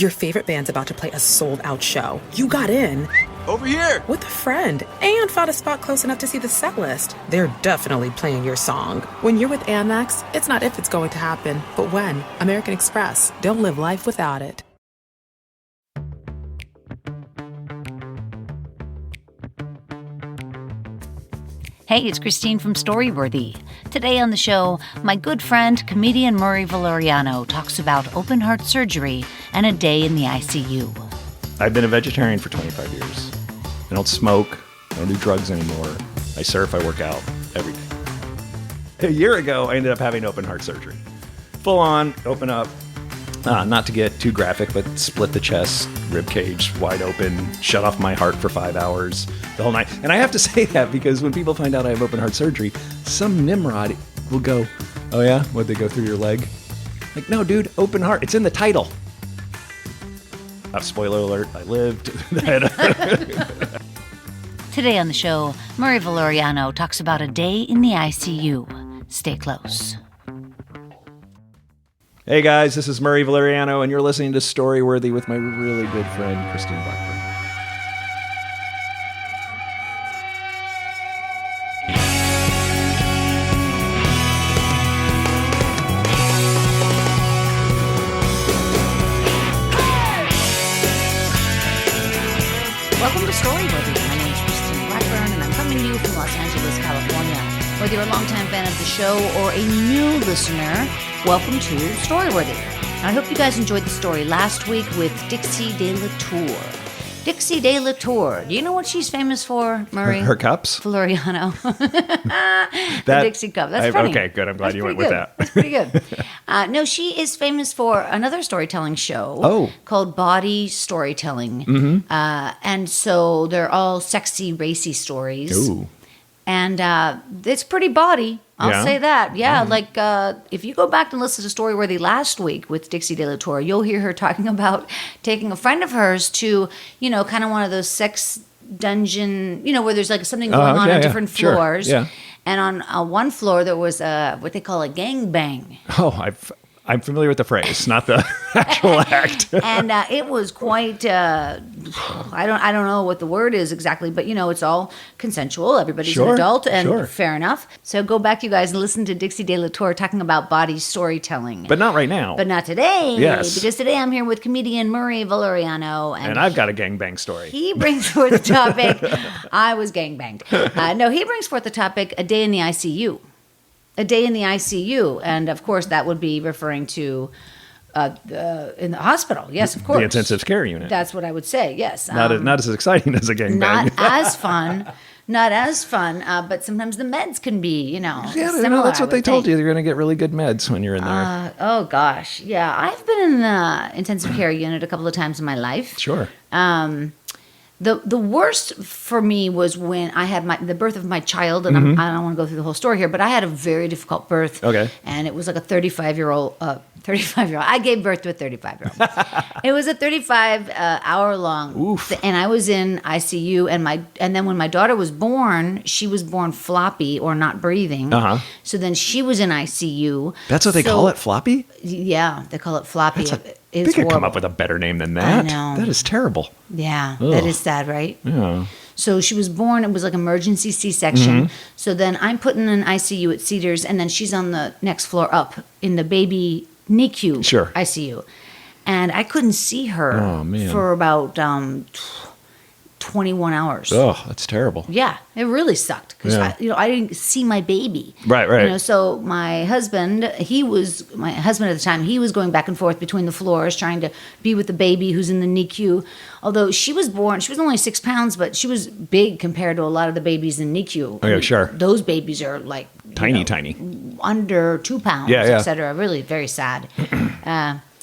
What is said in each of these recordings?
Your favorite band's about to play a sold-out show. You got in. Over here! With a friend. And found a spot close enough to see the set list. They're definitely playing your song. When you're with Amex, it's not if it's going to happen, but when. American Express. Don't live life without it. Hey, it's Christine from Storyworthy. Today on the show, my good friend, comedian Murray Valeriano, talks about open heart surgery and a day in the ICU. I've been a vegetarian for 25 years. I don't smoke. I don't do drugs anymore. I surf. I work out. Everything. A year ago, I ended up having open heart surgery. Full on, open up. Not to get too graphic, but split the chest, rib cage wide open, shut off my heart for 5 hours the whole night. And I have to say that because when people find out I have open heart surgery, some Nimrod will go, "Oh yeah? Would they go through your leg?" Like, no, dude, open heart. It's in the title. Spoiler alert, I lived. Today on the show, Murray Valeriano talks about a day in the ICU. Stay close. Hey guys, this is Murray Valeriano, and you're listening to Storyworthy with my really good friend, Christine Blackburn. Welcome to Storyworthy. My name is Christine Blackburn, and I'm coming to you from Los Angeles, California. Whether you're a longtime fan of the show or a new listener, welcome to Storyworthy. I hope you guys enjoyed the story last week with Dixie de la Tour. Dixie de la Tour. Do you know what she's famous for, Murray? Her cups? Valeriano. The Dixie cup. That's funny. Okay, good. I'm glad you went with that. That's pretty good. No, she is famous for another storytelling show called Body Storytelling. Mm-hmm. And so they're all sexy, racy stories. Ooh. And it's pretty baudy. I'll say that. Yeah, like if you go back and listen to Storyworthy last week with Dixie de la Tour, you'll hear her talking about taking a friend of hers to, kind of one of those sex dungeon, where there's like something going on different floors. Sure. Yeah. And on one floor there was what they call a gangbang. Oh, I'm familiar with the phrase, not the actual act. And it was quite, I don't know what the word is exactly, but it's all consensual. Everybody's an adult, and fair enough. So go back, you guys, and listen to Dixie de la Tour talking about body storytelling. But not right now. But not today. Yes. Because today I'm here with comedian Murray Valeriano. And I've got a gangbang story. He brings forth the topic, I was gangbanged. No, he brings forth the topic, a day in the ICU. A day in the ICU, and of course that would be referring to in the hospital. Yes, of course. The intensive care unit. That's what I would say, yes. Not as exciting as a gangbang. Not as fun. Not as fun, but sometimes the meds can be, similar, that's what they told you. You're going to get really good meds when you're in there. Oh, gosh. Yeah, I've been in the intensive care unit a couple of times in my life. Sure. The worst for me was when I had the birth of my child, and I don't want to go through the whole story here, but I had a very difficult birth. Okay. And it was like a 35-year-old. I gave birth to a 35-year-old. It was a 35-hour long. Oof. And I was in ICU, and then when my daughter was born, she was born floppy or not breathing. Uh-huh. So then she was in ICU. That's what they call it, floppy? Yeah, they call it floppy. They could come up with a better name than that. I know. That is terrible. Yeah, Ugh. that is sad, right? Yeah. So she was born, it was like emergency C-section. So then I'm put in an ICU at Cedars, and then she's on the next floor up in the baby NICU ICU. And I couldn't see her for about 21 hours. Oh, that's terrible. Yeah, it really sucked because I didn't see my baby. Right. So my husband at the time, he was going back and forth between the floors trying to be with the baby who's in the NICU. Although she was only 6 pounds, but she was big compared to a lot of the babies in NICU. Oh, yeah, sure. Those babies are like tiny, under 2 pounds, et cetera. Really very sad.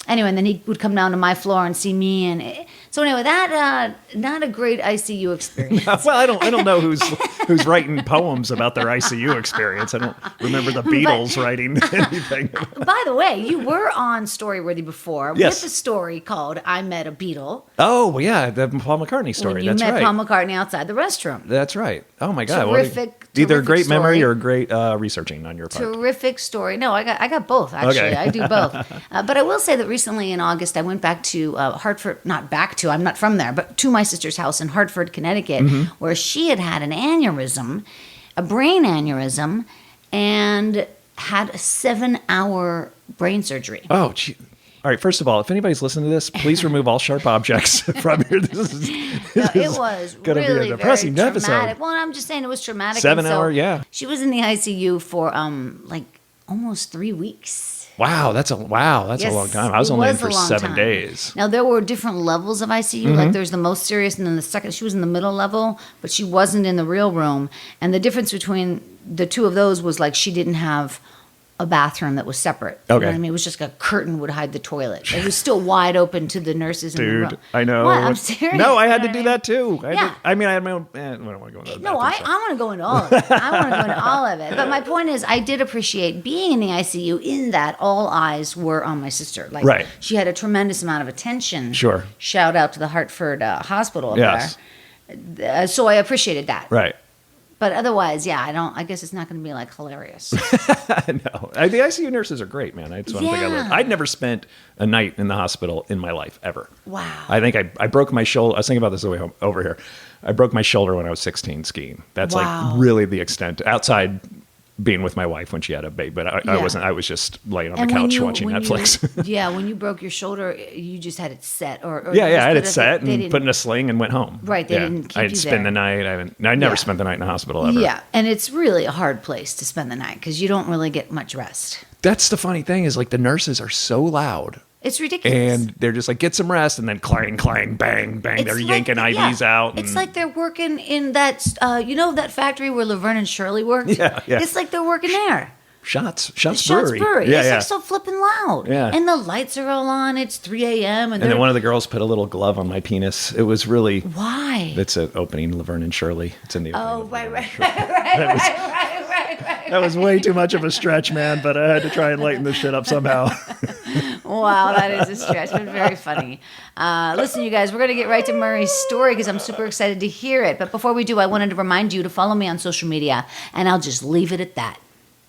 Anyway, and then he would come down to my floor and see me, and so anyway, that not a great ICU experience. Well, I don't know who's writing poems about their ICU experience. I don't remember the Beatles writing anything. By the way, you were on Storyworthy before with a story called "I Met a Beatle." Oh yeah, the Paul McCartney story. When you met Paul McCartney outside the restroom. That's right. Oh my God! Terrific. Either a great story. memory or great researching on your part. Terrific story. No, I got both actually. Okay. I do both. But I will say that recently in August, I went back to Hartford, I'm not from there, but to my sister's house in Hartford, Connecticut, where she had an aneurysm, a brain aneurysm, and had a 7-hour brain surgery. Oh, gee. All right, first of all, if anybody's listening to this, please remove all sharp objects from here. It was gonna really be a depressing very episode. traumatic. Well, I'm just saying it was traumatic. 7 hour, yeah. She was in the ICU for like almost 3 weeks. Wow, that's a long time. I was only in for 7 days. Now there were different levels of ICU. Like there's the most serious, and then the second. She was in the middle level, but she wasn't in the real room. And the difference between the two of those was like she didn't have a bathroom that was separate. You know what I mean? It was just a curtain would hide the toilet. It was still wide open to the nurses in the room. Dude, I know. What? I'm serious. No, I had to do that too. I had my own. I don't want to go into that. No, I want to go into all of it. I want to go into all of it. But my point is, I did appreciate being in the ICU in that all eyes were on my sister. Like, she had a tremendous amount of attention. Sure. Shout out to the Hartford Hospital up there. So I appreciated that. Right. But otherwise, I guess it's not going to be like hilarious. No. The ICU nurses are great, man. That's one thing I learned. I'd never spent a night in the hospital in my life, ever. Wow. I think I broke my shoulder. I was thinking about this on the way home, over here. I broke my shoulder when I was 16 skiing. That's like really the extent. Outside being with my wife when she had a baby, but I wasn't. I was just laying on the couch watching Netflix. When you broke your shoulder, you just had it set, or I had it set and put in a sling and went home. Right, they didn't keep I'd you spend there. the night. I never spent the night in the hospital ever. Yeah, and it's really a hard place to spend the night because you don't really get much rest. That's the funny thing is like the nurses are so loud. It's ridiculous. And they're just like, get some rest, and then clang, clang, bang, bang. They're yanking IVs out. It's like they're working in that, that factory where Laverne and Shirley worked? Yeah. It's like they're working there. Shots Brewery. Yeah, it's like so flipping loud. Yeah. And the lights are all on. It's 3 a.m. And then one of the girls put a little glove on my penis. It was really... Why? It's an opening, Laverne and Shirley. It's in the opening. Oh, right. That was way too much of a stretch, man, but I had to try and lighten this shit up somehow. Wow, that is a stretch, but very funny. Listen, you guys, we're going to get right to Murray's story because I'm super excited to hear it. But before we do, I wanted to remind you to follow me on social media, and I'll just leave it at that.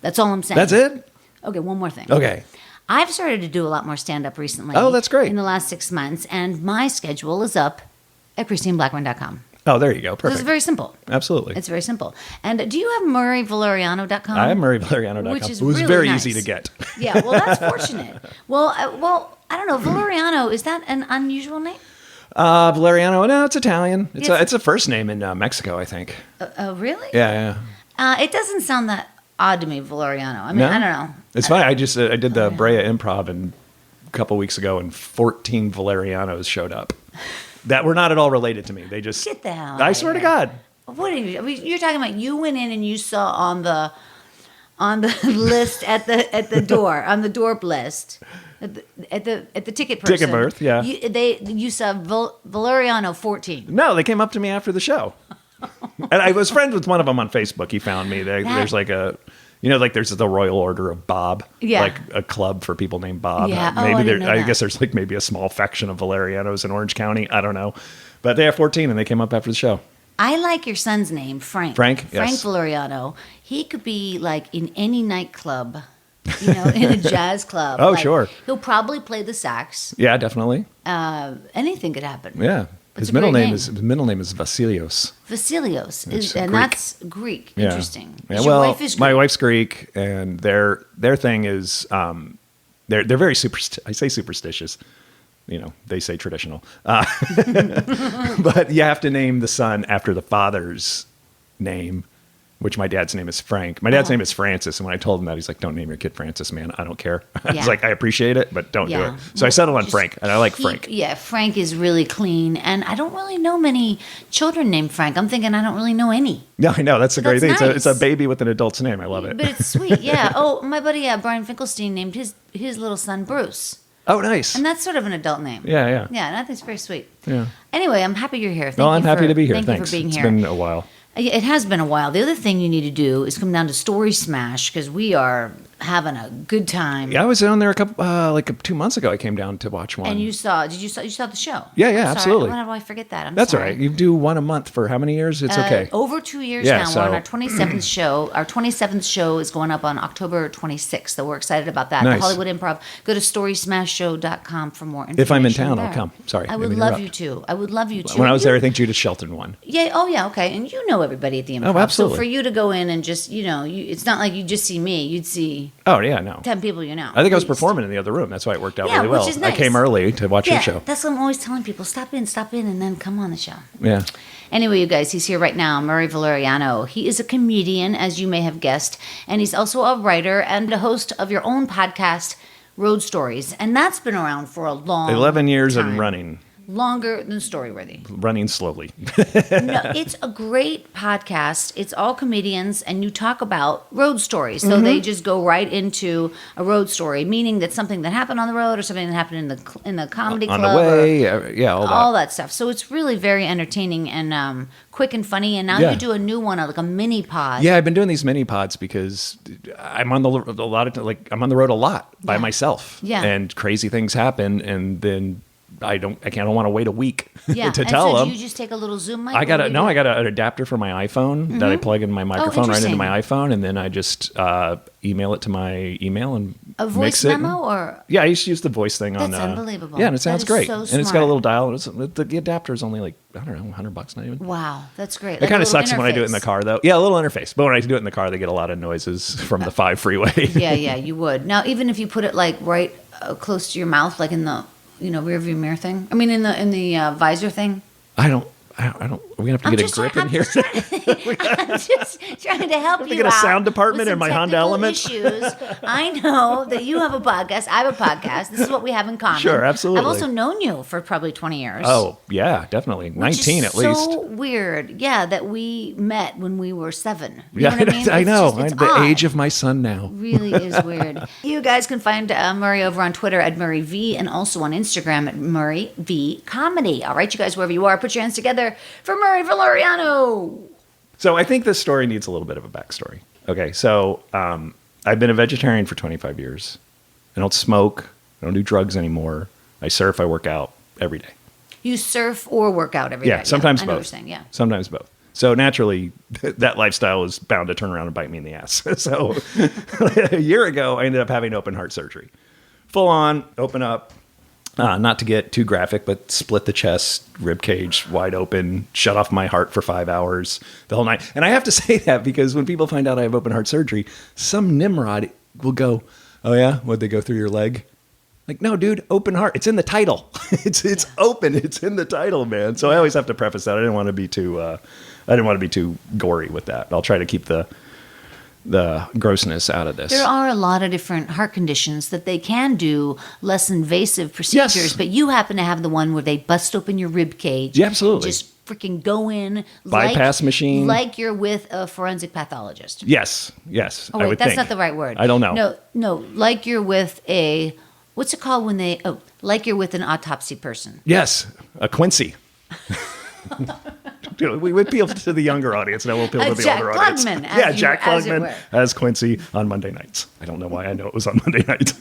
That's all I'm saying. That's it? Okay, one more thing. Okay. I've started to do a lot more stand-up recently. Oh, that's great. In the last 6 months, and my schedule is up at ChristineBlackburn.com. Oh, there you go. Perfect. It's very simple. Absolutely. It's very simple. And do you have MurrayValeriano.com? I have MurrayValeriano.com. Which is it was really very nice. easy to get. Yeah, well, that's fortunate. Well, I don't know. Valeriano, is that an unusual name? Valeriano, no, it's Italian. It's a first name in Mexico, I think. Really? Yeah. It doesn't sound that odd to me, Valeriano. I mean, I don't know. It's funny. I did the Brea Improv a couple weeks ago, and 14 Valerianos showed up that were not at all related to me. They just get the hell. I swear to God. What are you? I mean, you're talking about you went in and you saw on the list at the door on the door list at the ticket person. Ticket booth, yeah. You saw Valeriano 14. No, they came up to me after the show. And I was friends with one of them on Facebook. He found me. There's like there's the Royal Order of Bob, like a club for people named Bob. Yeah. I guess there's like maybe a small faction of Valerianos in Orange County. I don't know, but they have 14, and they came up after the show. I like your son's name, Frank. Frank, yes. Frank Valeriano. He could be like in any nightclub, in a jazz club. Oh, sure. He'll probably play the sax. Yeah, definitely. Anything could happen. Yeah. His middle name is Vasilios. Vasilios, and that's Greek. Yeah. Interesting. Yeah, Your well, wife is Greek. my wife's Greek, and their thing is they're very I say superstitious. They say traditional, but you have to name the son after the father's name, which my dad's name is Frank. My dad's name is Francis, and when I told him that, he's like, "Don't name your kid Francis, man. I don't care." I was like, "I appreciate it, but don't do it." So I settled on Frank, and I like Frank. Yeah, Frank is really clean, and I don't really know many children named Frank. I'm thinking I don't really know any. No, I know. That's the great thing. Nice. It's a baby with an adult's name. I love it. But it's sweet, yeah. Oh, my buddy Brian Finkelstein named his little son Bruce. Oh, nice. And that's sort of an adult name. Yeah. Yeah, and I think it's very sweet. Yeah. Anyway, I'm happy you're here. I'm happy to be here. Thanks. Thanks for being It's here. been a while. It has been a while. The other thing you need to do is come down to Story Smash because we are having a good time. Yeah, I was down there a couple, 2 months ago. I came down to watch one. And you saw the show? Yeah, I'm sorry. absolutely. Why do I forget that? That's sorry. all right. You do one a month for how many years? It's okay. Over 2 years Yeah, now. so- We're on our 27th show. Our 27th show is going up on October 26th, so we're excited about that. Nice. The Hollywood Improv. Go to storysmashshow.com for more information. If I'm in town, there. I'll come. Sorry, I didn't would mean to love interrupt. you to. I would love you to. When I was there, I think Judith Shelton won. Yeah. Oh, yeah. Okay. And you know everybody at the Improv. Oh, absolutely. So for you to go in and just, it's not like you just see me. You'd see Oh, yeah, no. 10 people you know. I think I was at least. performing in the other room. That's why it worked out Yeah, really well. which is I nice. came early to watch your Yeah, show. that's what I'm always telling people. Stop in, and then come on the show. Yeah. Anyway, you guys, he's here right now, Murray Valeriano. He is a comedian, as you may have guessed, and he's also a writer and a host of your own podcast, Road Stories, and that's been around for a long 11 years time. and running. Longer than Storyworthy. Running slowly. No, it's a great podcast. It's all comedians, and you talk about road stories. So they just go right into a road story, meaning that something that happened on the road or something that happened in the comedy On club. the or way. Yeah, all that. stuff. So it's really very entertaining and quick and funny. And now Yeah. you do a new one, like a mini pod. Yeah, I've been doing these mini pods because I'm on I'm on the road a lot by Yeah. myself. Yeah. And crazy things happen, and then I don't want to wait a week Yeah. to and tell so them. do you just take a little Zoom mic? I got What do you do? I got an adapter for my iPhone that I plug in my microphone right into interesting. my iPhone, and then I just email it to my email and A voice mix it. memo or? Yeah, I used to use the voice thing on. That's unbelievable. Yeah, and it That sounds is great, so and it's got a smart. little dial. The adapter is only like I don't know, $100 not even. Wow, that's great. It Like a kind of little sucks when I do it in the interface. car, though. Yeah, a little interface. But when I do it in the car, they get a lot of noises from the 5 freeway. Yeah, you would. Now, even if you put it like right close to your mouth, like in the rear view mirror thing. I mean, in the visor thing. I don't. Are we gonna have to get a grip in here? I'm just trying to help you get a out sound department with in my some Honda technical Element? Issues. I know that you have a podcast. I have a podcast. This is what we have in common. Sure, absolutely. I've also known you for probably 20 years. Oh yeah, definitely. which 19 is at least. So weird. Yeah, that we met when we were 7. You Yeah, know what I mean? I It's know. just- it's I'm the odd. age of my son now. Really is weird. You guys can find Murray over on Twitter at Murray V and also on Instagram at Murray V Comedy. All right, you guys, wherever you are, put your hands together for Murray Valeriano. So I think this story needs a little bit of a backstory. Okay, so I've been a vegetarian for 25 years. I don't smoke. I don't do drugs anymore. I surf. I work out every day. You surf or work out every day. Yeah, sometimes I know both. what you're saying, yeah. Sometimes both. So naturally, that lifestyle is bound to turn around and bite me in the ass. So a year ago, I ended up having open heart surgery. Full on, open up. Not to get too graphic, but split the chest, rib cage wide open, shut off my heart for 5 hours the whole night. And I have to say that because when people find out I have open heart surgery, some Nimrod will go, "Oh yeah, would they go through your leg?" Like, no, dude, open heart. It's in the title. It's open. It's in the title, man. So I always have to preface that. I didn't want to be too gory with that. I'll try to keep the grossness out of this. There are a lot of different heart conditions that they can do less invasive procedures, Yes. but you happen to have the one where they bust open your rib cage. Yeah, absolutely. Just freaking go in. Bypass machine. Like you're with a forensic pathologist. Yes. Oh, I wait, would that's think. not the right word. I don't know. No, like you're with a, what's it called when they, like you're with an autopsy person. Yes, a Quincy. We would appeal to the younger audience. Now we'll appeal to the Jack older audience. Klugman, as Yeah, you- Jack as it Klugman were. as Quincy on Monday nights. I don't know why I know it was on Monday nights.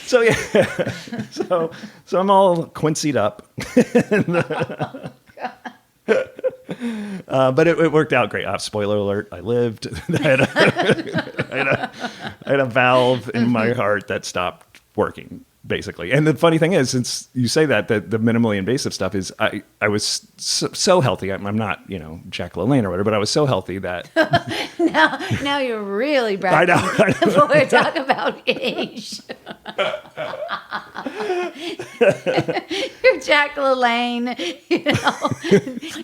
So yeah, so I'm all Quincy'd up. But it worked out great. Spoiler alert, I lived. I had a valve in my heart that stopped working, basically. And the funny thing is, since you say that the minimally invasive stuff is, I was so healthy. I'm not, Jack LaLanne or whatever, but I was so healthy that... Now you're really bragging. I know. Before we talk about age. You're Jack LaLanne,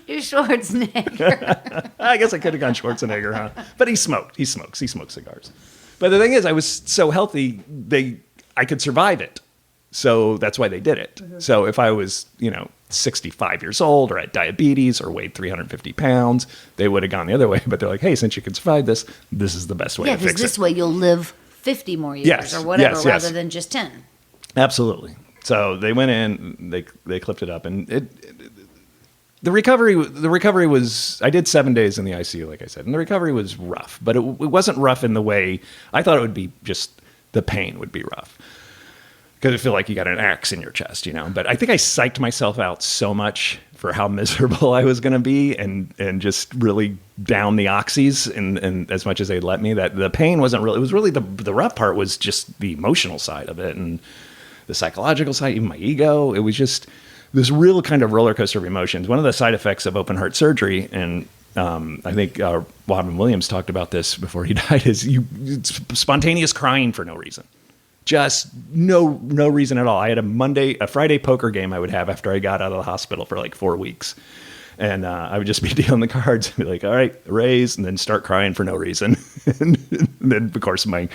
you're Schwarzenegger. I guess I could have gone Schwarzenegger, huh? But he smoked. He smokes cigars. But the thing is, I was so healthy, I could survive it. So that's why they did it. Mm-hmm. So if I was, 65 years old or had diabetes or weighed 350 pounds, they would have gone the other way. But they're like, hey, since you can survive this is the best way Yeah, to because fix this it. way you'll live 50 more years Yes, or whatever, yes. rather than just 10. Absolutely. So they went in, they clipped it up, and the recovery was, I did 7 days in the ICU, like I said, and the recovery was rough, but it wasn't rough in the way I thought it would be. Just the pain would be rough because I feel like you got an axe in your chest, you know. But I think I psyched myself out so much for how miserable I was going to be, and just really down the oxys and as much as they'd let me, that the pain wasn't really. It was really the rough part was just the emotional side of it and the psychological side, even my ego. It was just this real kind of roller coaster of emotions. One of the side effects of open heart surgery, and I think Robin Williams talked about this before he died, is it's spontaneous crying for no reason. Just no reason at all. I had a Friday poker game I would have after I got out of the hospital for like 4 weeks. And I would just be dealing the cards and be like, all right, raise, and then start crying for no reason. And then, of course, my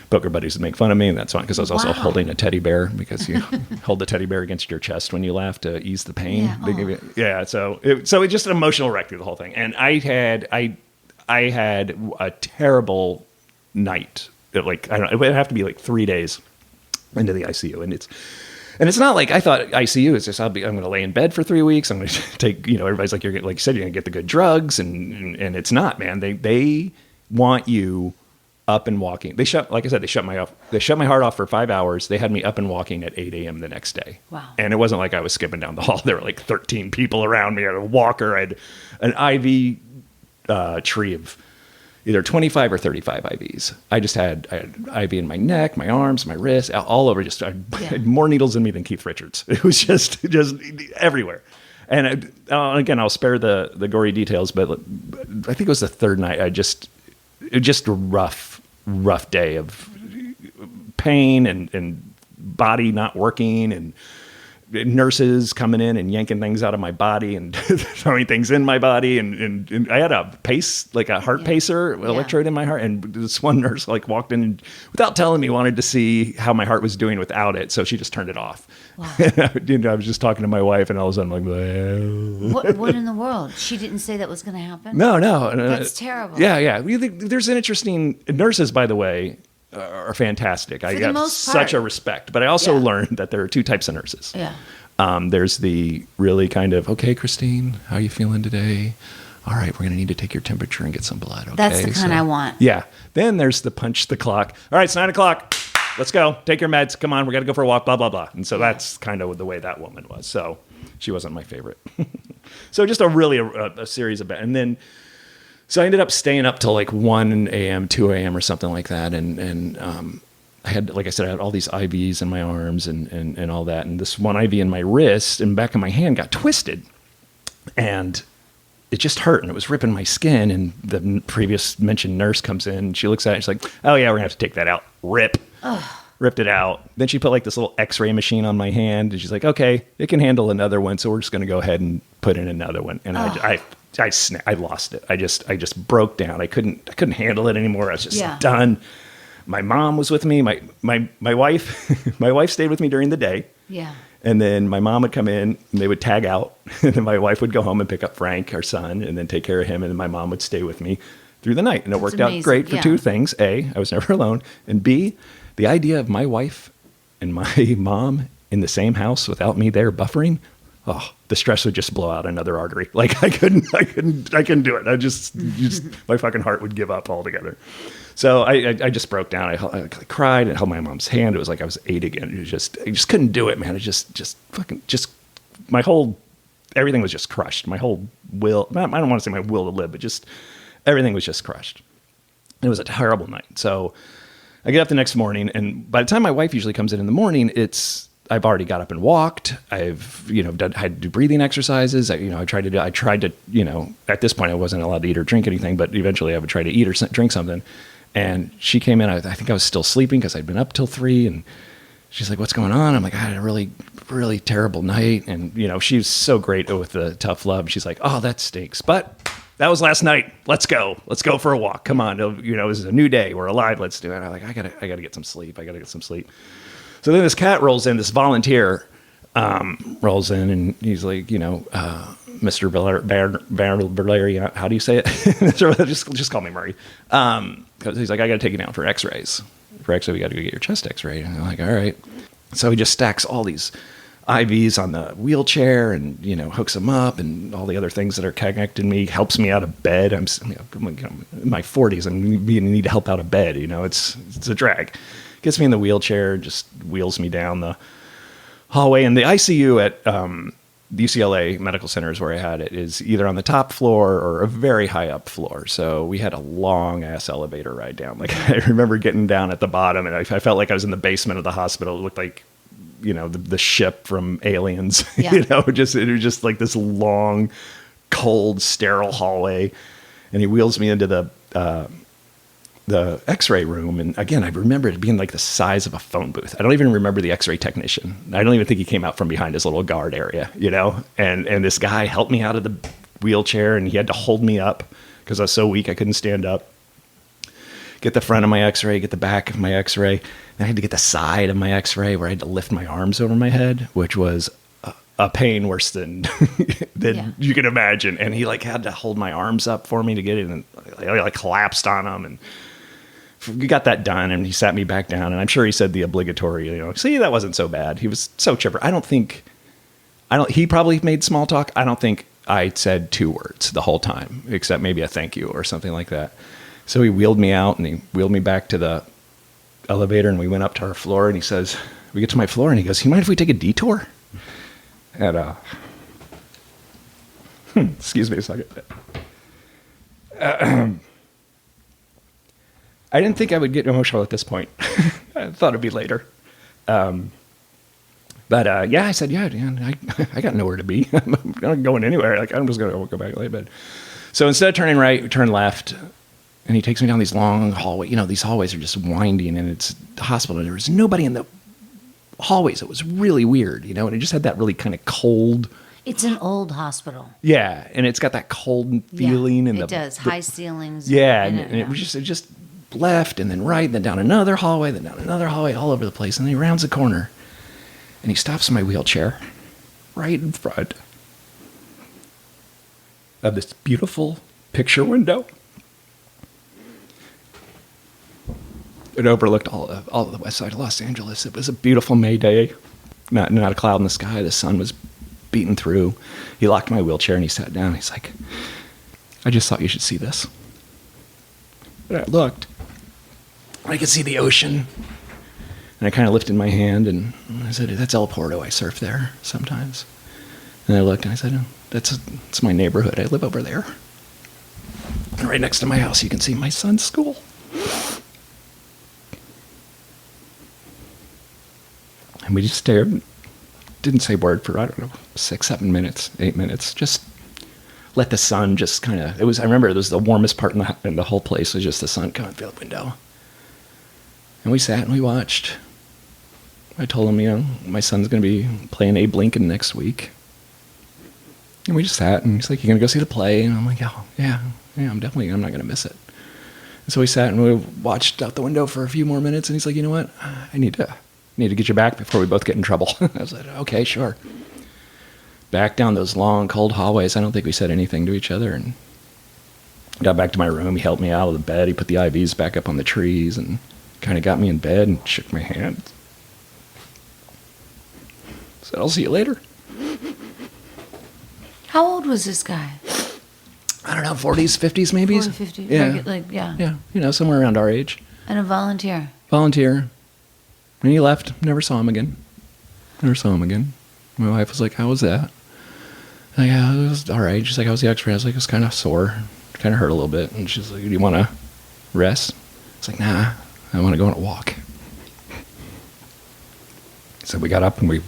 poker buddies would make fun of me, and that's fine because I was also holding a teddy bear, because you hold the teddy bear against your chest when you laugh to ease the pain. So it just an emotional wreck through the whole thing. And I had a terrible night. It would have to be like 3 days into the ICU, and it's not like I thought ICU is just I'm going to lay in bed for 3 weeks. I'm going to take, everybody's like, like you said, you're going to get the good drugs, and it's not, man. They want you up and walking. They shut my heart off for 5 hours. They had me up and walking at 8 a.m. the next day. Wow. And it wasn't like I was skipping down the hall. There were like 13 people around me. I had a walker. I had an IV tree of either 25 or 35 IVs. I had IV in my neck, my arms, my wrists, all over. I had more needles in me than Keith Richards. It was just everywhere. And again, I'll spare the gory details, but I think it was the third night. It was just a rough day of pain and body not working, and nurses coming in and yanking things out of my body and throwing things in my body. And I had a heart pacer electrode in my heart. And this one nurse walked in and, without telling me, wanted to see how my heart was doing without it. So she just turned it off. Wow. I was just talking to my wife, and all of a sudden I'm like, what in the world? She didn't say that was going to happen? No. That's terrible. Yeah. There's an interesting, nurses, by the way, are fantastic. I have such a respect, but I also learned that there are two types of nurses. Yeah. There's the really kind of, okay, Christine, how are you feeling today? All right, we're going to need to take your temperature and get some blood. Okay, that's the kind I want. Yeah. Then there's the punch the clock. All right, it's 9 o'clock. Let's go. Take your meds. Come on, we got to go for a walk. Blah blah blah. And so that's kind of the way that woman was. So she wasn't my favorite. So just a series of, and then. So I ended up staying up till like 1 a.m., 2 a.m. or something like that. And I had, like I said, I had all these IVs in my arms and all that. And this one IV in my wrist and back of my hand got twisted. And it just hurt, and it was ripping my skin. And the previous mentioned nurse comes in, and she looks at it, and she's like, oh, yeah, we're going to have to take that out. Rip. Ugh. Ripped it out. Then she put like this little x-ray machine on my hand, and she's like, okay, it can handle another one, so we're just going to go ahead and put in another one. And I lost it. I just broke down. I couldn't handle it anymore. I was just done. My mom was with me. My wife, my wife stayed with me during the day. Yeah. And then my mom would come in, and they would tag out. And then my wife would go home and pick up Frank, our son, and then take care of him. And then my mom would stay with me through the night. And it worked out great for two things. A, I was never alone. And B, the idea of my wife and my mom in the same house without me there buffering, the stress would just blow out another artery. Like I couldn't do it. I just my fucking heart would give up altogether. So I just broke down. I cried and held my mom's hand. It was like I was 8 again. I just couldn't do it, man. It just my whole, everything was just crushed. My whole will, I don't want to say my will to live, but just everything was just crushed. It was a terrible night. So I get up the next morning, and by the time my wife usually comes in the morning, I've already got up and walked. I've, had to do breathing exercises. I tried to, at this point I wasn't allowed to eat or drink anything, but eventually I would try to eat or drink something. And she came in, I think I was still sleeping because I'd been up till 3, and she's like, what's going on? I'm like, I had a really, really terrible night. And, she's so great with the tough love. She's like, oh, that stinks. But that was last night. Let's go for a walk. Come on. This is a new day. We're alive. Let's do it. I'm like, I gotta get some sleep. So then this cat rolls in, this volunteer rolls in, and he's like, Mr. Valeriano, how do you say it? just call me Murray. Because he's like, I got to take you down for x-rays. For x-ray, we got to go get your chest x-ray. And I'm like, all right. So he just stacks all these IVs on the wheelchair and, hooks them up and all the other things that are connecting me, helps me out of bed. I'm in my 40s. I'm need help out of bed. It's a drag. Gets me in the wheelchair, just wheels me down the hallway. And the ICU at the UCLA Medical Center is where I had it, is either on the top floor or a very high up floor. So we had a long ass elevator ride down. Like I remember getting down at the bottom and I felt like I was in the basement of the hospital. It looked like, the ship from Aliens, Yeah. it was just like this long, cold, sterile hallway. And he wheels me into the x-ray room. And again, I remember it being like the size of a phone booth. I don't even remember the x-ray technician. I don't even think he came out from behind his little guard area, and this guy helped me out of the wheelchair and he had to hold me up because I was so weak I couldn't stand up. Get the front of my x-ray, get the back of my x-ray. And I had to get the side of my x-ray where I had to lift my arms over my head, which was a pain worse than you can imagine. And he had to hold my arms up for me to get it. And I collapsed on him and we got that done. And he sat me back down. And I'm sure he said the obligatory, see, that wasn't so bad. He was so chipper. He probably made small talk. I don't think I said 2 words the whole time, except maybe a thank you or something like that. So he wheeled me out and he wheeled me back to the elevator and we went up to our floor and he says, we get to my floor and he goes, you mind if we take a detour? And, excuse me a second. I didn't think I would get emotional at this point. I thought it'd be later. But I said, I got nowhere to be. I'm not going anywhere. I'm just going to go back to lay bed. So instead of turning right, we turn left. And he takes me down these long hallways. These hallways are just winding, and it's the hospital. And there was nobody in the hallways. It was really weird, and it just had that really kind of cold. It's an old hospital. Yeah, and it's got that cold feeling. Yeah, and it does. High ceilings. Yeah, and it just left, and then right, and then down another hallway, then down another hallway, all over the place. And then he rounds the corner, and he stops in my wheelchair right in front of this beautiful picture window. It overlooked all of the west side of Los Angeles. It was a beautiful May day. Not a cloud in the sky. The sun was beating through. He locked my wheelchair and he sat down. He's like, I just thought you should see this. And I looked. I could see the ocean. And I kind of lifted my hand and I said, that's El Porto. I surf there sometimes. And I looked and I said, that's my neighborhood. I live over there. And right next to my house, you can see my son's school. And we just stared, didn't say a word for, 6, 7 minutes, 8 minutes. Just let the sun just kind of, I remember it was the warmest part in the whole place was just the sun coming through the window. And we sat and we watched. I told him, my son's going to be playing Abe Lincoln next week. And we just sat and he's like, you going to go see the play? And I'm like, yeah, I'm not going to miss it. And so we sat and we watched out the window for a few more minutes and he's like, you know what? I need to get you back before we both get in trouble. I was like, okay, sure. Back down those long, cold hallways. I don't think we said anything to each other. And got back to my room. He helped me out of the bed. He put the IVs back up on the trees and kind of got me in bed and shook my hand. Said, I'll see you later. How old was this guy? I don't know, 40s, 50s maybe? 40, 50. Yeah. Yeah, somewhere around our age. And a volunteer. And he left. Never saw him again. My wife was like, how was that? Like, yeah, it was all right. She's like, how was the x-ray? I was like, it was kind of sore. It kind of hurt a little bit. And she's like, do you want to rest? I was like, nah, I want to go on a walk. So we got up and we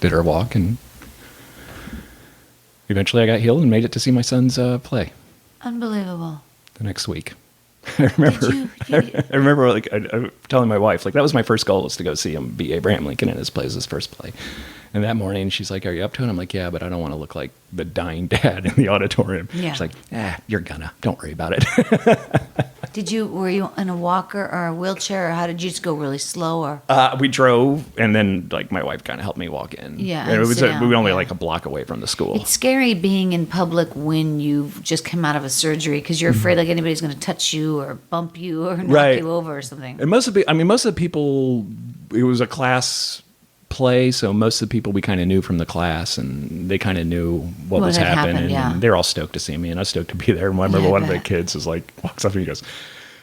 did our walk. And eventually I got healed and made it to see my son's play. Unbelievable. The next week. I remember I telling my wife, that was my first goal, was to go see him be Abraham Lincoln in his play, his first play. And that morning she's like, are you up to it? I'm like, yeah, but I don't want to look like the dying dad in the auditorium. Yeah. She's like, you're gonna. Don't worry about it. Were you in a walker or a wheelchair, or how did you just go really slow? Or we drove, and then my wife kind of helped me walk in. Yeah, and we were only a block away from the school. It's scary being in public when you've just come out of a surgery because you're afraid anybody's going to touch you or bump you or knock you over or something. And most of the people, it was a class play, so most of the people we kind of knew from the class, and they kind of knew what was had happening. happened, yeah. And they're all stoked to see me, and I was stoked to be there. And I remember Yeah, I one of the bet. kids is like, walks up to me and goes,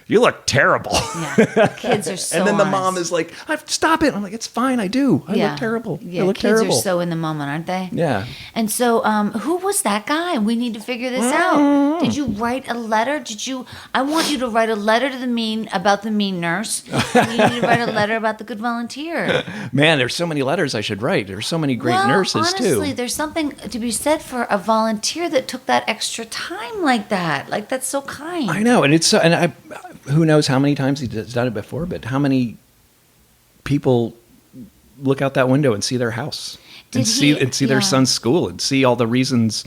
"You look terrible." Yeah. Kids are so and then the honest. mom is like, "Stop it." I'm like, "It's fine. I do. I look terrible. Yeah, I look kids terrible." are so in the moment, aren't they? Yeah. And so, who was that guy? We need to figure this out. Did you write a letter? I want you to write a letter to about the mean nurse. And you need to write a letter about the good volunteer. Man, there's so many letters I should write. There's so many great Well, nurses honestly, too. there's something to be said for a volunteer that took that extra time like that. Like, that's so kind. I know, and it's and I, who knows how many times he's done it before, but how many people look out that window and see their house Did and see he- their yeah. son's school and see all the reasons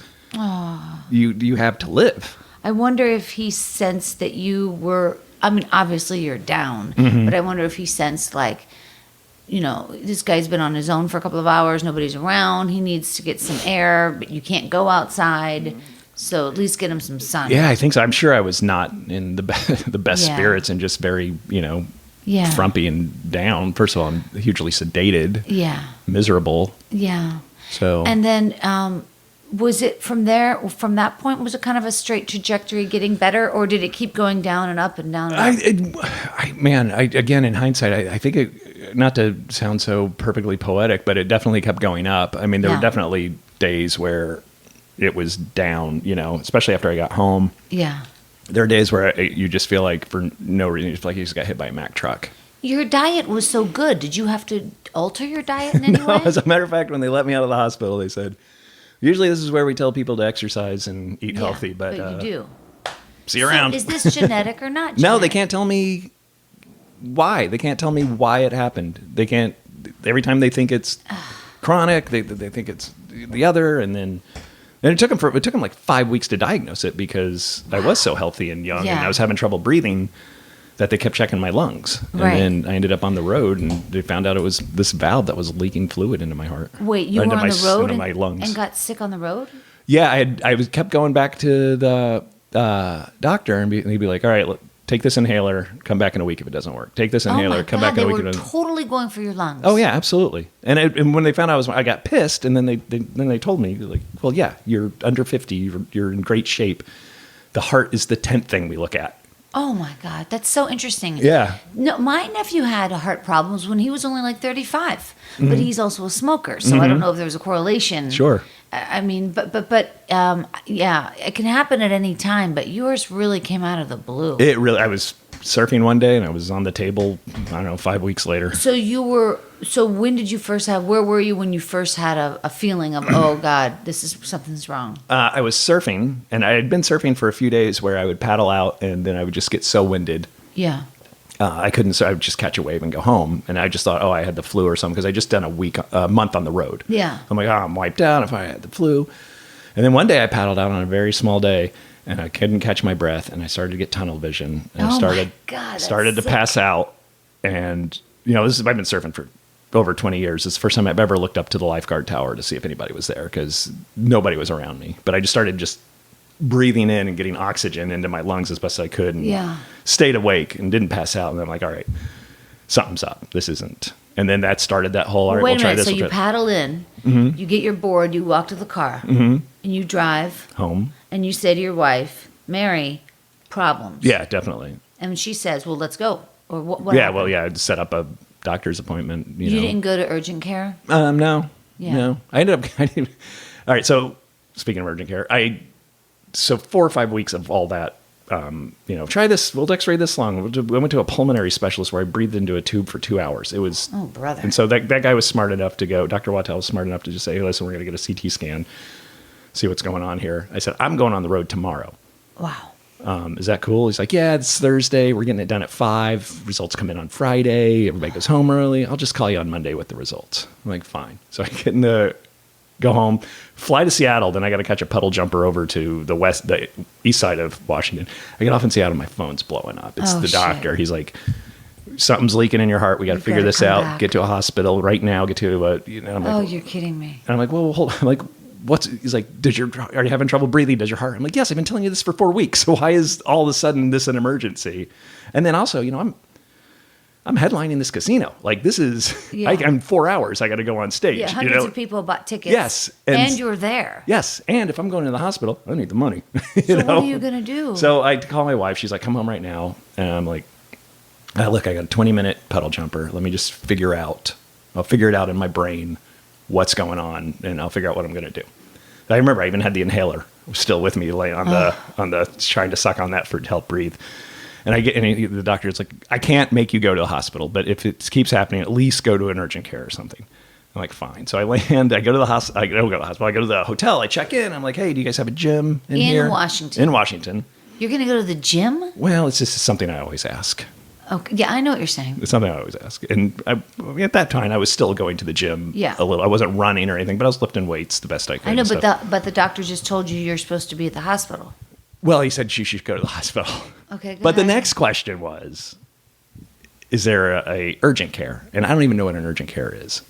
you have to live. I wonder if he sensed that you were, I mean, obviously you're down, Mm-hmm. but I wonder if he sensed like, this guy's been on his own for a couple of hours, nobody's around, he needs to get some air, but you can't go outside, so at least get him some sun. Yeah, I think so. I'm sure I was not in the the best Yeah. spirits and just very, Yeah. frumpy and down. First of all, I'm hugely sedated, Yeah. miserable. Yeah. So And then, was it from that point, was it kind of a straight trajectory getting better, or did it keep going down and up and down and up? Again, in hindsight, I think it, not to sound so perfectly poetic, but it definitely kept going up. I mean, there Yeah. were definitely days where it was down, especially after I got home. Yeah. There are days where you just feel like for no reason, you feel like you just got hit by a Mack truck. Your diet was so good. Did you have to alter your diet in any way? As a matter of fact, when they let me out of the hospital, they said, usually this is where we tell people to exercise and eat healthy, but you do. see you around. So is this genetic or not genetic? No, they can't tell me why. They can't tell me why it happened. They can't. Every time they think it's chronic, they think it's the other, and it took them like 5 weeks to diagnose it because I was so healthy and young, and Yeah. I was having trouble breathing that they kept checking my lungs. Right. And then I ended up on the road, and they found out it was this valve that was leaking fluid into my heart. Wait, you were into on the road into my lungs. and got sick on the road? Yeah, I kept going back to the doctor, and he'd be like, "All right, look, take this inhaler. Come back in a week if it doesn't work. Take this inhaler. Oh my come God, back in a week they if it were doesn't." totally going for your lungs. Oh yeah, absolutely. And when they found out I got pissed, and then they told me like, "Well, yeah, you're under 50. You're in great shape. The heart is the 10th thing we look at." Oh my God, that's so interesting. Yeah. No, my nephew had heart problems when he was only like 35, Mm-hmm. but he's also a smoker, so I don't know if there was a correlation. Sure. I mean, yeah, it can happen at any time, but yours really came out of the blue. It really. I was surfing one day, and I was on the table. I don't know, 5 weeks later. So when did you first where were you when you first had a feeling of, oh God, something's wrong? I was surfing, and I had been surfing for a few days where I would paddle out, and then I would just get so winded. Yeah. I couldn't, so I would just catch a wave and go home. And I just thought, I had the flu or something, because I just done a month on the road. Yeah. I'm like, I'm wiped out if I had the flu. And then one day I paddled out on a very small day, and I couldn't catch my breath, and I started to get tunnel vision. And Oh I my God, that's started to sick. pass out. And, I've been surfing for over 20 years. It's the first time I've ever looked up to the lifeguard tower to see if anybody was there, because nobody was around me. But I just started breathing in and getting oxygen into my lungs as best as I could, and Yeah. stayed awake and didn't pass out. And I'm like, all right, something's up. This isn't. And then that started that whole, all right, Wait we'll a try minute. this. So we'll you try paddle in, you get your board, you walk to the car, and you drive, home. and you say to your wife, Mary, problems. Yeah, definitely. And she says, well, let's go. Or what Yeah, happened? well, yeah, I'd set up a doctor's appointment. You didn't go to urgent care? No. Yeah. No. I ended up. All right. So speaking of urgent care, so 4 or 5 weeks of all that. Try this. We'll X-ray this long. I went to a pulmonary specialist where I breathed into a tube for 2 hours. It was. Oh, brother. And so that guy was smart enough to go. Dr. Wattel was smart enough to just say, "Hey, listen, we're going to get a CT scan, see what's going on here." I said, "I'm going on the road tomorrow. Wow. Is that cool?" He's like, "Yeah, it's Thursday. We're getting it done at 5. Results come in on Friday. Everybody goes home early. I'll just call you on Monday with the results." I'm like, "Fine." So I go home, fly to Seattle. Then I got to catch a puddle jumper over to the east side of Washington. I get off in Seattle. My phone's blowing up. It's Oh, the shit. doctor. He's like, "Something's leaking in your heart. We got to figure gotta this come out. back." Get to a hospital right now. Get to a." I'm like, Oh, you're kidding me. and I'm like, "Well, hold on." I'm like, "What's?" He's like, "Are you having trouble breathing? Does your heart?" I'm like, "Yes, I've been telling you this for 4 weeks. So why is all of a sudden this an emergency?" And then also, I'm headlining this casino. Like, this is, Yeah. I'm 4 hours. I got to go on stage. Yeah, hundreds of people bought tickets. Yes. And you're there. Yes. And if I'm going to the hospital, I need the money. So what are you going to do? So I call my wife. She's like, come home right now. And I'm like, look, I got a 20-minute puddle jumper. Let me just I'll figure it out in my brain what's going on, and I'll figure out what I'm going to do. I remember I even had the inhaler still with me, laying on the trying to suck on that to help breathe. And the doctor's like, I can't make you go to the hospital, but if it keeps happening, at least go to an urgent care or something. I'm like, fine. So I land, I go to the hospital, I don't go to the hospital, I go to the hotel, I check in, I'm like, hey, do you guys have a gym in here? In Washington. In Washington. You're going to go to the gym? Well, it's just something I always ask. Okay. Yeah, I know what you're saying. It's something I always ask. And at that time, I was still going to the gym a little. I wasn't running or anything, but I was lifting weights the best I could. I know, but the doctor just told you you're supposed to be at the hospital. Well, he said she should go to the hospital. Okay, But the next question was, is there a urgent care? And I don't even know what an urgent care is.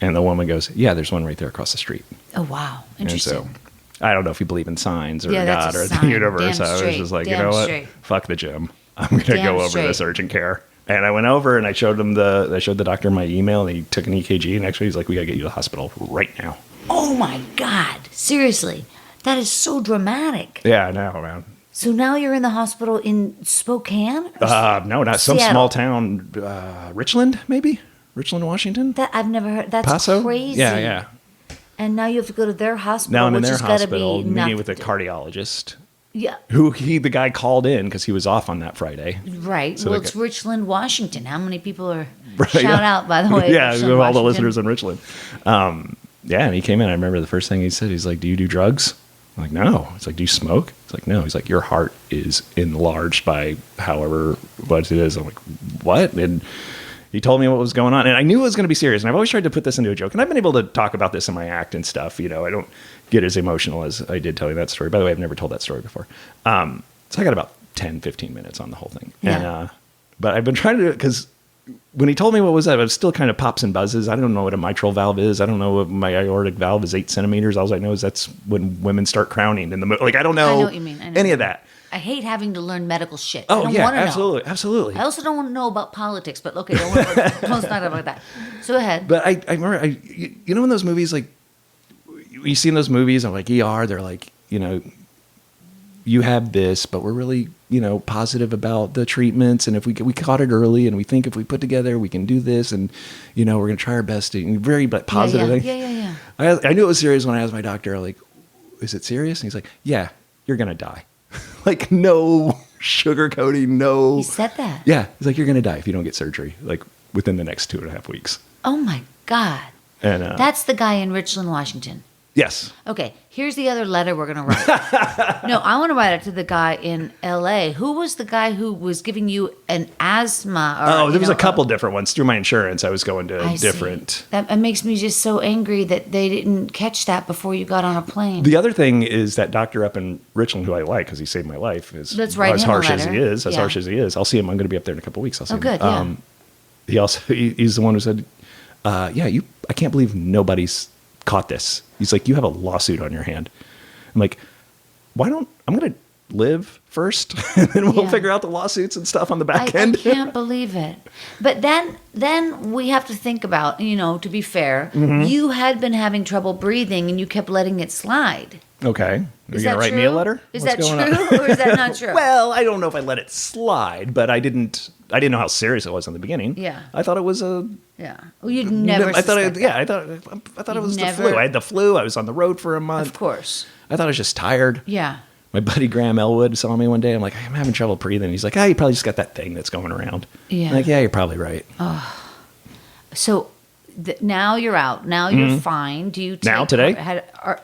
And the woman goes, yeah, there's one right there across the street. Oh, wow. Interesting. And so I don't know if you believe in signs or that's God or sign. the universe. Damn I was straight. just like, Damn you know what? straight. Fuck the gym. I'm going to go over straight. this urgent care. And I went over and I showed the doctor my email, and he took an EKG, and actually he's like, we got to get you to the hospital right now. Oh, my God. Seriously. That is so dramatic. Yeah, I know, man. So now you're in the hospital in Spokane? No, not some Seattle? small town, Richland, maybe? Richland, Washington? That I've never heard. That's Paso? crazy. Yeah. And now you have to go to their hospital. Now I'm in which their has gotta hospital be meeting with a cardiologist. Yeah. The guy called in because he was off on that Friday. Right. So Well, it's Richland, Washington. How many people are Right, shout yeah. out, by the way? Yeah, Richland, all the Washington. listeners in Richland. Yeah, and he came in. I remember the first thing he said, he's like, do you do drugs? I'm like, no. It's like, do you smoke? It's like, no. He's like, your heart is enlarged by however what it is. I'm like, what? And he told me what was going on. And I knew it was going to be serious. And I've always tried to put this into a joke. And I've been able to talk about this in my act and stuff. You know, I don't get as emotional as I did telling that story. By the way, I've never told that story before. So I got about 10, 15 minutes on the whole thing. Yeah. And, but I've been trying to do it because when he told me what was that, it was still kind of pops and buzzes. I don't know what a mitral valve is. I don't know if my aortic valve is 8 centimeters. All I know is that's when women start crowning in the like. I don't know, I know what you mean. I know any of that. I hate having to learn medical shit. Oh I don't yeah, wanna absolutely, know. absolutely. I also don't want to know about politics, but okay, let's not talk about that. So go ahead. But I remember, you know, in those movies, like you see in those movies, I'm like ER. They're like, you know, you have this, but we're really, you know, positive about the treatments, and if we caught it early, and we think if we put together, we can do this, and you know, we're gonna try our best to very positive. Yeah. I knew it was serious when I asked my doctor, like, is it serious? And he's like, yeah, you're gonna die. Like, no sugarcoating, no. He said that. Yeah, he's like, you're gonna die if you don't get surgery, like within the next 2.5 weeks. Oh my God. And That's the guy in Richland, Washington. yes. Okay, here's the other letter we're going to write. No, I want to write it to the guy in L.A. Who was the guy who was giving you an asthma? Or, There was a couple different ones. Through my insurance, I was going to I different. See. That makes me just so angry that they didn't catch that before you got on a plane. The other thing is that doctor up in Richland, who I like because he saved my life, is Let's write as him a harsh as letter. he is. As Yeah. harsh as he is, I'll see him. I'm going to be up there in a couple of weeks. I'll see him. Good, yeah. He's the one who said, I can't believe nobody's caught this. He's like, you have a lawsuit on your hand. I'm like, I'm going to live first, and then we'll Yeah. figure out the lawsuits and stuff on the back I end. can't believe it. But then we have to think about, you know, to be fair, Mm-hmm. you had been having trouble breathing and you kept letting it slide. Okay. Are Is you going that to write true? me a letter? Is What's that going on? true or is that not true? Well, I don't know if I let it slide, but I didn't know how serious it was in the beginning. Yeah. I thought it was Yeah. Well, you'd never. I thought suspect that. I thought it was Never- the flu. I had the flu. I was on the road for a month. Of course. I thought I was just tired. Yeah. My buddy Graham Elwood saw me one day. I'm like, I'm having trouble breathing. He's like, you probably just got that thing that's going around. Yeah. I'm like, yeah, you're probably right. So now you're out. Now you're fine. Do you take Now, today?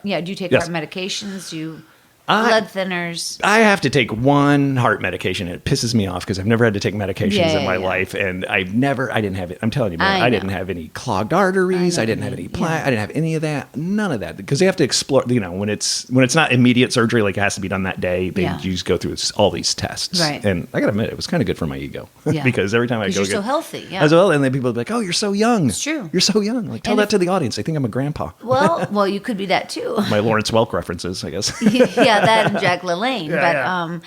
do you take Yes. heart medications? Do you blood thinners? I have to take one heart medication. It pisses me off because I've never had to take medications Yeah, in my yeah. life, and I didn't have it. I'm telling you, man, I I didn't know. have any clogged arteries. I I know didn't what have you any mean. Yeah. I didn't have any of that. None of that because they have to explore. You know, when it's not immediate surgery, like it has to be done that day. They Yeah. just go through all these tests, Right. And I gotta admit, it was kind of good for my ego Yeah. because every time I go, Because you're so healthy. Yeah. as well, and then people will be like, "Oh, you're so young. It's true. You're so young." Like, tell And that if- to the audience. They think I'm a grandpa. Well, you could be that too. My Lawrence Welk references, I guess. Yeah, that and Jack LaLanne. Yeah,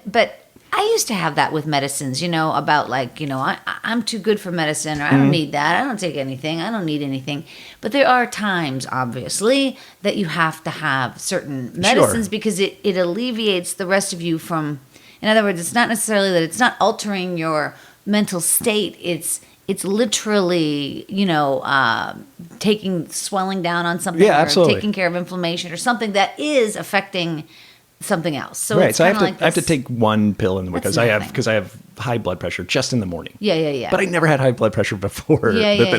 but I used to have that with medicines, about like, I'm too good for medicine, or I don't need that. I don't take anything. I don't need anything. But there are times, obviously, that you have to have certain medicines because it alleviates the rest of you from, in other words, it's not necessarily that it's not altering your mental state. It's literally, swelling down on something, or taking care of inflammation or something that is affecting something else. So right. It's so I have to take one pill in the morning That's because I have high blood pressure just in the morning. Yeah. But I never had high blood pressure before.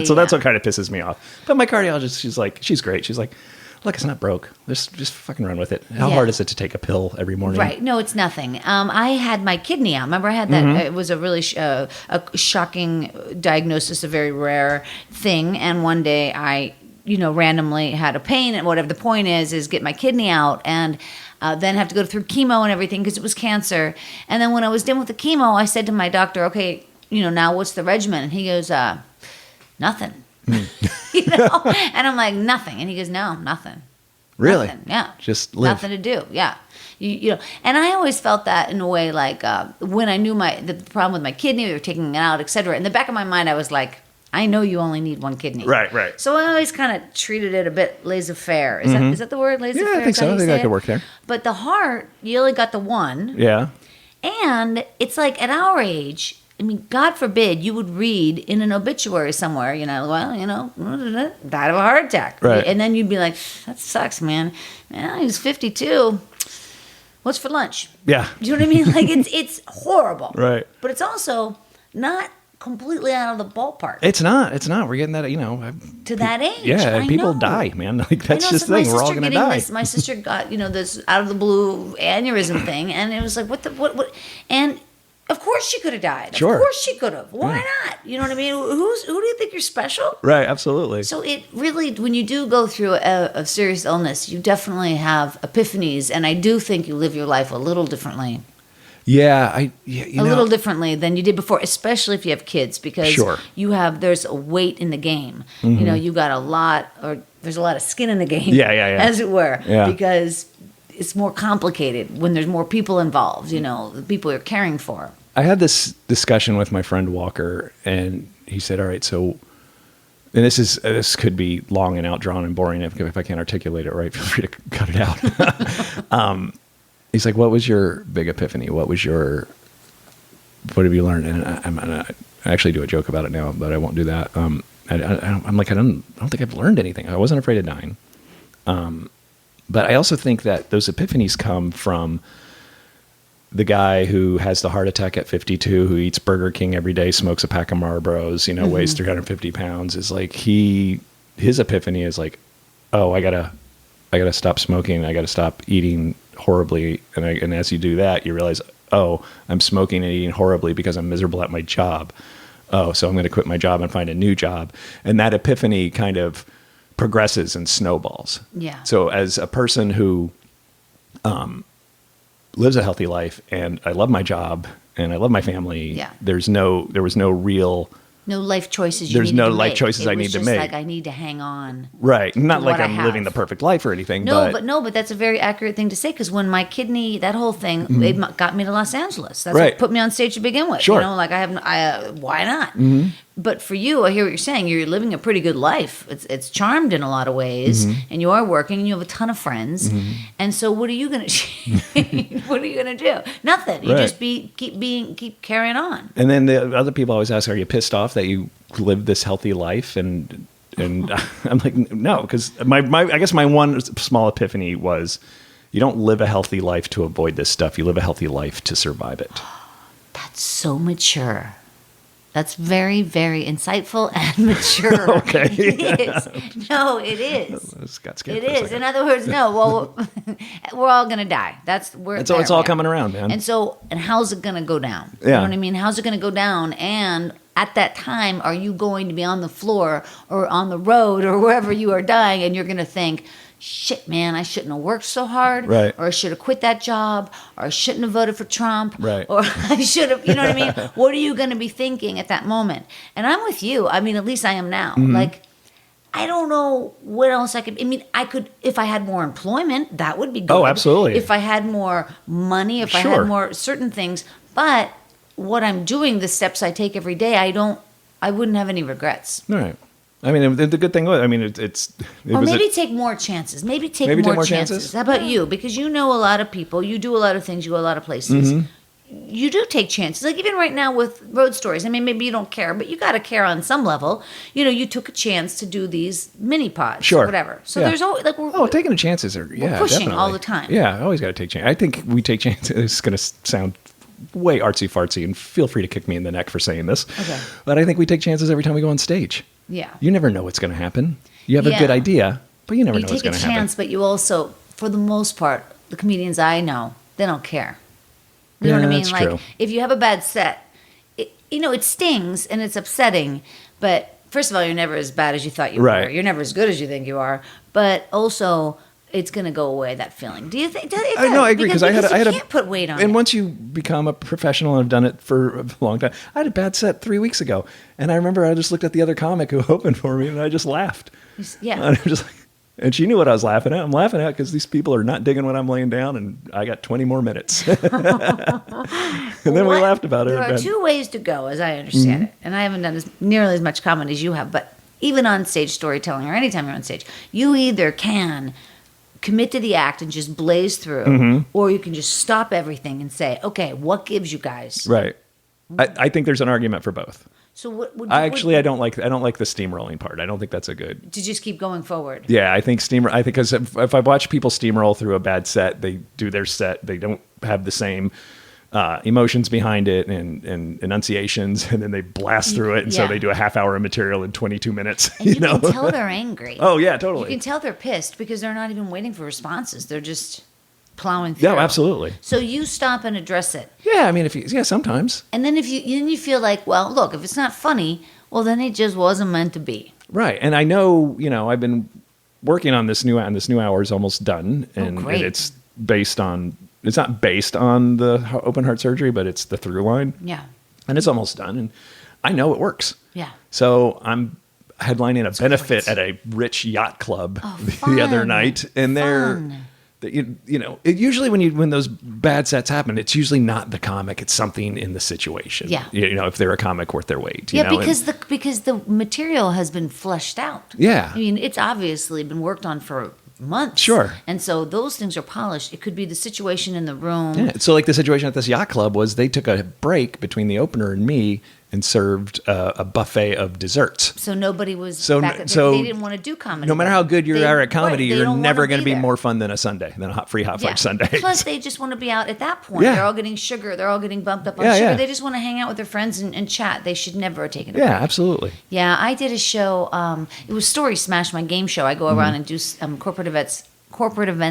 So that's what kind of pisses me off. But my cardiologist, she's great. She's like, look, it's not broke. Just fucking run with it. How hard is it to take a pill every morning? Right. No, it's nothing. I had my kidney out. Remember, I had that. It was a really a shocking diagnosis, a very rare thing. And one day I, randomly had a pain. And whatever the point is get my kidney out. And then have to go through chemo and everything because it was cancer. And then when I was done with the chemo, I said to my doctor, okay, now what's the regimen? And he goes, nothing. And I'm like, nothing. And he goes, no, nothing. Really? Nothing. Yeah. Just live. Nothing to do. Yeah. And I always felt that in a way, like when I knew the problem with my kidney, we were taking it out, et cetera. In the back of my mind, I was like, I know you only need one kidney. Right. So I always kind of treated it a bit laissez-faire. Is that the word, laissez-faire? Yeah, I think so. I think I could work there. But the heart, you only got the one. Yeah. And it's like at our age, I mean, God forbid you would read in an obituary somewhere, died of a heart attack. Right. And then you'd be like, that sucks, man. Man, he was 52. What's for lunch? Yeah. Do you know what I mean? Like, it's horrible. Right. But it's also not completely out of the ballpark. It's not. We're getting that, to that age. Yeah, I people know. die, man. Like, that's just the thing. We're all going to die. My sister got, this out of the blue aneurysm thing, and it was like, what? And of course she could have died. Sure. Of course she could have. Why not? You know what I mean? Who do you think you're special? Right, absolutely. So it really, when you do go through a serious illness, you definitely have epiphanies, and I do think you live your life a little differently. Yeah, little differently than you did before, especially if you have kids, because Sure. there's a weight in the game. You got there's a lot of skin in the game, Yeah. as it were, Yeah. because it's more complicated when there's more people involved, the people you're caring for. I had this discussion with my friend Walker, and he said, all right, so, and this could be long and outdrawn and boring if I can't articulate it right, feel free to cut it out. He's like, what was your big epiphany? What have you learned? And I actually do a joke about it now, but I won't do that. I'm like, I don't think I've learned anything. I wasn't afraid of dying. But I also think that those epiphanies come from the guy who has the heart attack at 52, who eats Burger King every day, smokes a pack of Marlboros, weighs 350 pounds, is like, his epiphany is like, oh, I gotta stop smoking. I gotta stop eating horribly. And as you do that, you realize, oh, I'm smoking and eating horribly because I'm miserable at my job. Oh, so I'm going to quit my job and find a new job. And that epiphany kind of progresses and snowballs. Yeah. So as a person who lives a healthy life, and I love my job and I love my family, yeah. there was no real... No life choices There's no life choices I need to make. Like I need to hang on. Right. Not like I'm have. living the perfect life or anything. No, but that's a very accurate thing to say, because when my kidney, that whole thing, it got me to Los Angeles. That's what put me on stage to begin with. Sure. Like why not? Mm-hmm. But for you, I hear what you're saying. You're living a pretty good life. It's charmed in a lot of ways, and you are working, and you have a ton of friends. And so, what are you gonna? What are you gonna do? Nothing. You just keep carrying on. And then the other people always ask, "Are you pissed off that you live this healthy life?" And I'm like, no, because I guess my one small epiphany was, you don't live a healthy life to avoid this stuff. You live a healthy life to survive it. That's so mature. That's very, very insightful and mature. Okay. It is. No, it is. Got scared it for a is. second. In other words, no. Well, we're all gonna die. It's all coming around, man. And how's it gonna go down? Yeah. You know what I mean? How's it gonna go down? And at that time, are you going to be on the floor or on the road or wherever you are dying, and you're gonna think, shit, man, I shouldn't have worked so hard, right? Or I should have quit that job, or I shouldn't have voted for Trump, right? Or I should have, you know what I mean? What are you going to be thinking at that moment? And I'm with you. I mean, at least I am now. Like, I don't know what else I could. I mean, I could, if I had more employment, that would be good. Oh, absolutely. If I had more money, if I had more certain things. But what I'm doing, the steps I take every day, I wouldn't have any regrets. All right. I mean, the good thing was, I mean, Or maybe take more chances. Maybe take more chances. How about you? Because you know a lot of people. You do a lot of things. You go a lot of places. Mm-hmm. You do take chances. Like even right now with Road Stories. I mean, maybe you don't care, but you got to care on some level. You know, you took a chance to do these mini pods or whatever. So there's always like taking chances are we're pushing definitely. all the time. Yeah, I always got to take chances. I think we take chances. It's going to sound way artsy fartsy, and feel free to kick me in the neck for saying this. Okay. But I think we take chances every time we go on stage. Yeah. You never know what's going to happen. You have a good idea, but you never know what's going to happen. You take a chance, but you also, for the most part, the comedians I know, they don't care. You know what I mean? That's like, true. if you have a bad set, it stings and it's upsetting, but first of all, you're never as bad as you thought you were. You're never as good as you think you are, but also it's going to go away, that feeling. Do you think? No, I agree, because I can't put weight on it. And once you become a professional and have done it for a long time, I had a bad set 3 weeks ago, and I remember I just looked at the other comic who opened for me, and I just laughed. Yeah. And I'm just like, and she knew what I was laughing at. I'm laughing at because these people are not digging what I'm laying down, and I got 20 more minutes. And then we laughed about it. There are two ways to go, as I understand it. And I haven't done nearly as much comedy as you have, but even on stage storytelling or anytime you're on stage, you either can commit to the act and just blaze through, or you can just stop everything and say, okay, what gives you guys? Right. I think there's an argument for both. So what would I don't like the steamrolling part. I don't think that's a good to just keep going forward. Yeah, I think because if I watch people steamroll through a bad set, they do their set. They don't have the same emotions behind it and enunciations, and then they blast through it, and so they do a half hour of material in 22 minutes. And you can tell they're angry. Oh yeah, totally. You can tell they're pissed because they're not even waiting for responses. They're just plowing through. Yeah, absolutely. So you stop and address it. Yeah, I mean, sometimes. And then if you feel like, well, look, if it's not funny, well, then it just wasn't meant to be. Right, and I know, I've been working on this new hour is almost done, and it's based on. It's not based on the open heart surgery, but it's the through line. Yeah, and it's almost done, and I know it works. Yeah. So I'm headlining a benefit at a rich yacht club the other night, and usually when those bad sets happen, it's usually not the comic; it's something in the situation. Yeah, if they're a comic worth their weight. Because the material has been fleshed out. Yeah, I mean, it's obviously been worked on for months. Sure. And so those things are polished. It could be the situation in the room. Yeah. So like the situation at this yacht club was they took a break between the opener and me and served a buffet of desserts. So nobody was they didn't want to do comedy. No matter how good you are at comedy, you're never going to be there. more fun than a Sunday, than a hot fudge Sunday. Plus, they just want to be out at that point. Yeah. They're all getting sugar. They're all getting bumped up on sugar. Yeah. They just want to hang out with their friends and chat. They should never have taken a break. Yeah, absolutely. Yeah, I did a show. It was Story Smash, my game show. I go around and do corporate events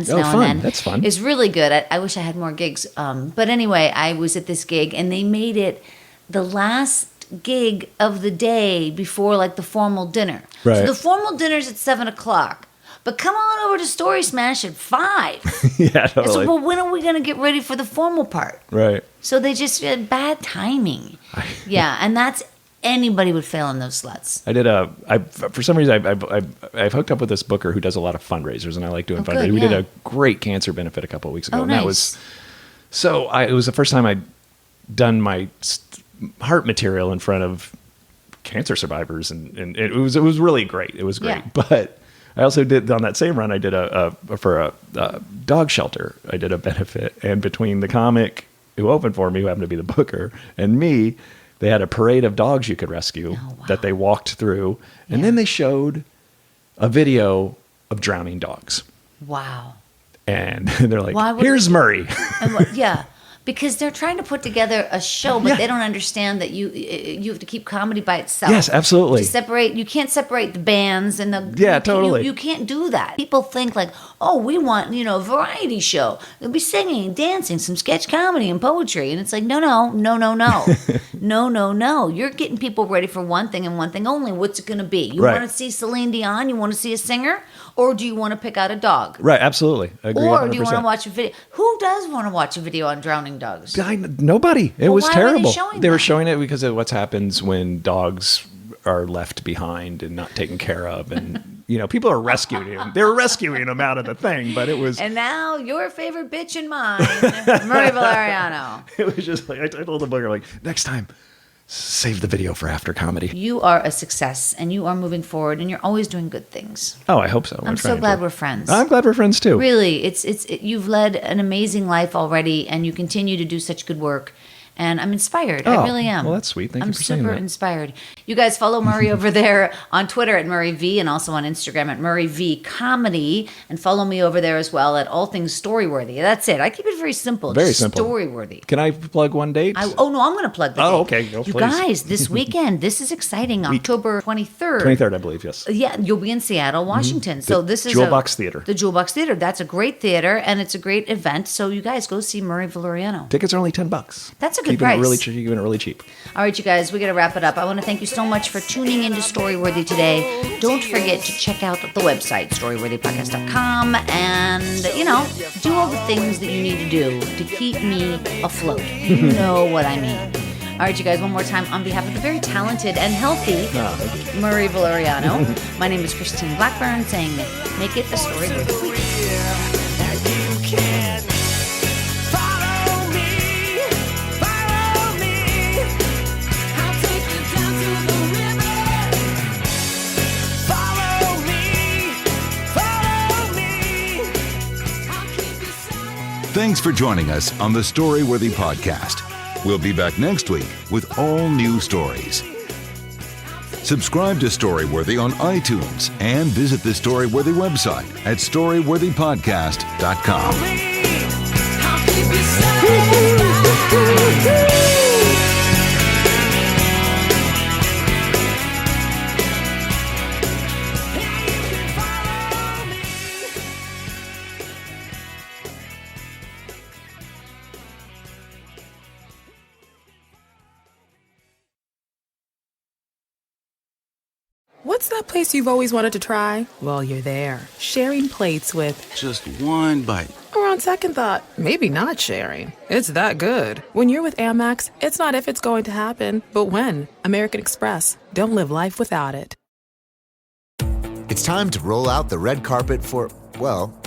now and then. That's fun. It's really good. I wish I had more gigs. But anyway, I was at this gig, and they made it the last gig of the day before like the formal dinner. Right. So the formal dinner's at 7:00, but come on over to Story Smash at 5. Yeah, totally. So, well, when are we going to get ready for the formal part? Right. So they just had bad timing. Yeah, and that's anybody would fail in those sluts. For some reason, I've hooked up with this booker who does a lot of fundraisers, and I like doing fundraisers. We did a great cancer benefit a couple of weeks ago. And that was it was the first time I'd done my heart material in front of cancer survivors, and it was really great. It was great. Yeah. But I also did on that same run. I did for a dog shelter. I did a benefit, and between the comic who opened for me, who happened to be the booker, and me, they had a parade of dogs you could rescue that they walked through, and then they showed a video of drowning dogs. Wow! And they're like, "Here's Murray." Yeah. Because they're trying to put together a show, but they don't understand that you have to keep comedy by itself. Yes, absolutely. You can't separate the bands and the totally. You can't do that. People think like, oh, we want a variety show. There'll be singing, dancing, some sketch comedy and poetry, and it's like no, no. You're getting people ready for one thing and one thing only. What's it going to be? You want to see Celine Dion? You want to see a singer? Or do you want to pick out a dog? Right, absolutely. I agree. Or 100%. do you want to watch a video? Who does want to watch a video on drowning dogs? Nobody. It was terrible. They were showing it because of what happens when dogs are left behind and not taken care of, and people are rescuing him. They were rescuing him out of the thing, but it was. And now your favorite bitch and mine, Murray Valeriano. It was just like, I told the booger, like, next time, save the video for after comedy. You are a success, and you are moving forward, and you're always doing good things. Oh, I hope so. I'm so glad we're friends. I'm glad we're friends too. Really, you've led an amazing life already, and you continue to do such good work. And I'm inspired. I really am. Well, that's sweet. Thank you for saying that. I'm super inspired. You guys follow Murray over there on Twitter at Murray V, and also on Instagram at Murray V Comedy. And follow me over there as well at All Things Storyworthy. That's it. I keep it very simple. Very just simple. Storyworthy. Can I plug one date? I'm going to plug the date. Oh, okay. Go, you please. guys, this weekend, this is exciting. October 23rd. 23rd, I believe, yes. Yeah, you'll be in Seattle, Washington. So this is Jewel Box Theater. The Jewel Box Theater. That's a great theater, and it's a great event. So you guys go see Murray Valeriano. Tickets are only $10. That's a good price. Keeping it really cheap. All right, you guys, we got to wrap it up. I want to thank you so much for tuning into Storyworthy today. Don't forget to check out the website, storyworthypodcast.com, and, do all the things that you need to do to keep me afloat. You know what I mean. All right, you guys, one more time on behalf of the very talented and healthy Murray Valeriano. My name is Christine Blackburn, saying, make it a Storyworthy week. Thanks for joining us on the Storyworthy Podcast. We'll be back next week with all new stories. Subscribe to Storyworthy on iTunes and visit the Storyworthy website at storyworthypodcast.com. What's that place you've always wanted to try? Well, you're there, sharing plates with... Just one bite. Or on second thought, maybe not sharing. It's that good. When you're with Amex, it's not if it's going to happen, but when. American Express. Don't live life without it. It's time to roll out the red carpet for,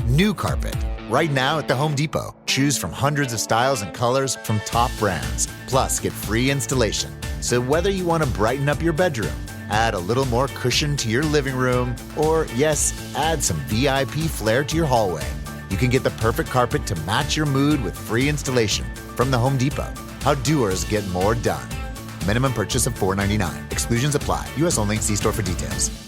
new carpet. Right now at the Home Depot. Choose from hundreds of styles and colors from top brands. Plus, get free installation. So whether you want to brighten up your bedroom, add a little more cushion to your living room, or, yes, add some VIP flair to your hallway, you can get the perfect carpet to match your mood with free installation from the Home Depot. How doers get more done. Minimum purchase of $4.99. Exclusions apply. U.S. only. See store for details.